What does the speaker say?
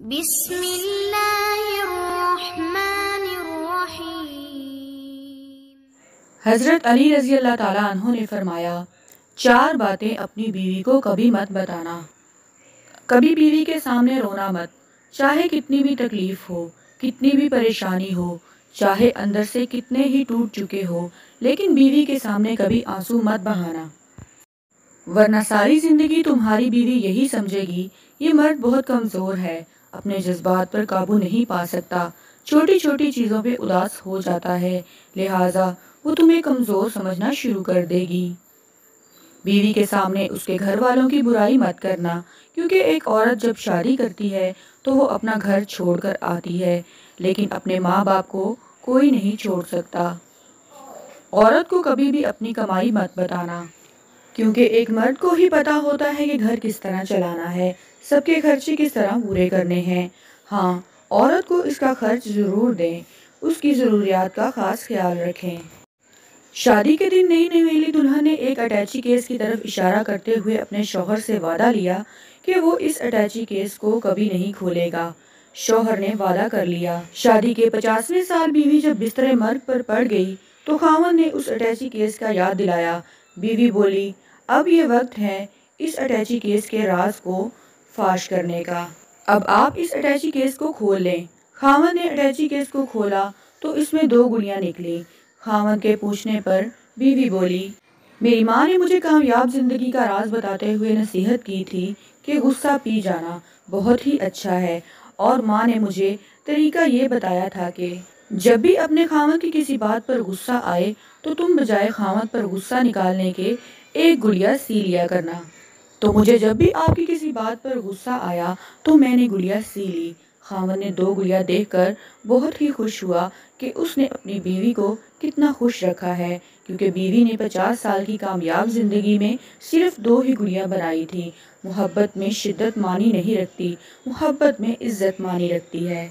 بسم اللہ الرحمن الرحیم۔ حضرت علی رضی اللہ تعالیٰ عنہ نے فرمایا، 4 باتیں اپنی بیوی کو کبھی مت بتانا۔ کبھی بیوی کے سامنے رونا مت، چاہے کتنی بھی تکلیف ہو، کتنی بھی پریشانی ہو، چاہے اندر سے کتنے ہی ٹوٹ چکے ہو، لیکن بیوی کے سامنے کبھی آنسو مت بہانا، ورنہ ساری زندگی تمہاری بیوی یہی سمجھے گی یہ مرد بہت کمزور ہے، اپنے جذبات پر قابو نہیں پا سکتا، چھوٹی چھوٹی چیزوں پہ اداس ہو جاتا ہے، لہٰذا وہ تمہیں کمزور سمجھنا شروع کر دے گی۔ بیوی کے سامنے اس کے گھر والوں کی برائی مت کرنا، کیونکہ ایک عورت جب شادی کرتی ہے تو وہ اپنا گھر چھوڑ کر آتی ہے، لیکن اپنے ماں باپ کو کوئی نہیں چھوڑ سکتا۔ عورت کو کبھی بھی اپنی کمائی مت بتانا، کیونکہ ایک مرد کو ہی پتا ہوتا ہے کہ گھر کس طرح چلانا ہے، سب کے خرچے کس طرح پورے کرنے ہیں۔ ہاں، عورت کو اس کا خرچ ضرور دیں، اس کی ضروریات کا خاص خیال رکھیں۔ شادی کے دن نئی نویلی دلہن نے ایک اٹیچی کیس کی طرف اشارہ کرتے ہوئے اپنے شوہر سے وعدہ لیا کہ وہ اس اٹیچی کیس کو کبھی نہیں کھولے گا۔ شوہر نے وعدہ کر لیا۔ شادی کے 50ویں سال بیوی جب بستر مرگ پر پڑ گئی تو خاوند نے اس اٹیچی کیس کا یاد دلایا۔ بیوی بولی، اب یہ وقت ہے اس اٹیچی کیس کے راز کو فاش کرنے کا، اب آپ اس اٹیچی کیس کو کھول لیں۔ خاوند نے اٹیچی کیس کو کھولا تو اس میں 2 گڑیاں نکلیں۔ خاوند کے پوچھنے پر بیوی بولی، میری ماں نے مجھے کامیاب زندگی کا راز بتاتے ہوئے نصیحت کی تھی کہ غصہ پی جانا بہت ہی اچھا ہے، اور ماں نے مجھے طریقہ یہ بتایا تھا کہ جب بھی اپنے خاوند کی کسی بات پر غصہ آئے تو تم بجائے خاوند پر غصہ نکالنے کے 1 گڑیا سی لیا کرنا۔ تو مجھے جب بھی آپ کی کسی بات پر غصہ آیا تو میں نے گڑیا سی لی۔ خاوند نے 2 گڑیا دیکھ کر بہت ہی خوش ہوا کہ اس نے اپنی بیوی کو کتنا خوش رکھا ہے، کیونکہ بیوی نے 50 سال کی کامیاب زندگی میں صرف 2 ہی گڑیاں بنائی تھی۔ محبت میں شدت معنی نہیں رکھتی، محبت میں عزت معنی رکھتی ہے۔